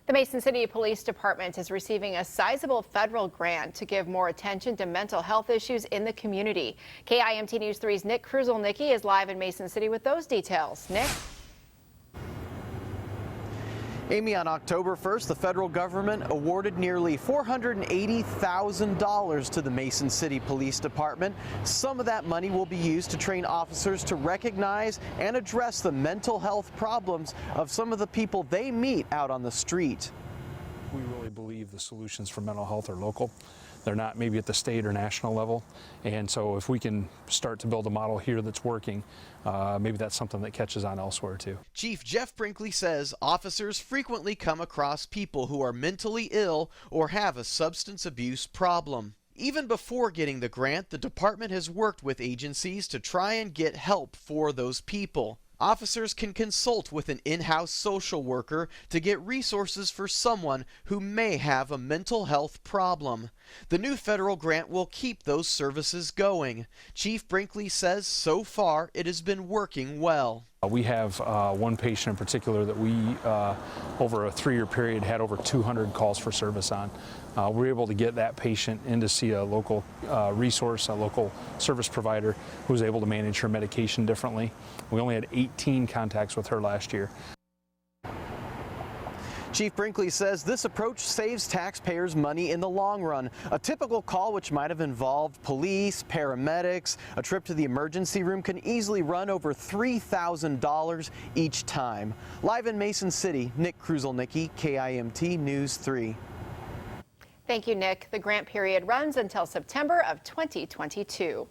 The Mason City Police Department is receiving a sizable federal grant to give more attention to mental health issues in the community. KIMT News 3's Nick Kruzelnicki is live in Mason City with those details. Nick? Amy, on October 1st, the federal government awarded nearly $480,000 to the Mason City Police Department. Some of that money will be used to train officers to recognize and address the mental health problems of some of the people they meet out on the street. We really believe the solutions for mental health are local. They're not maybe at the state or national level. And so if we can start to build a model here that's working, maybe that's something that catches on elsewhere too. Chief Jeff Brinkley says officers frequently come across people who are mentally ill or have a substance abuse problem. Even before getting the grant, the department has worked with agencies to try and get help for those people. Officers can consult with an in-house social worker to get resources for someone who may have a mental health problem. The new federal grant will keep those services going. Chief Brinkley says so far it has been working well. We have one patient in particular that we, over a 3-year period, had over 200 calls for service on. We were able to get that patient in to see a local resource, a local service provider who was able to manage her medication differently. We only had 18 contacts with her last year. Chief Brinkley says this approach saves taxpayers money in the long run. A typical call, which might have involved police, paramedics, a trip to the emergency room, can easily run over $3,000 each time. Live in Mason City, Nick Kruzelnicki, KIMT News 3. Thank you, Nick. The grant period runs until September of 2022.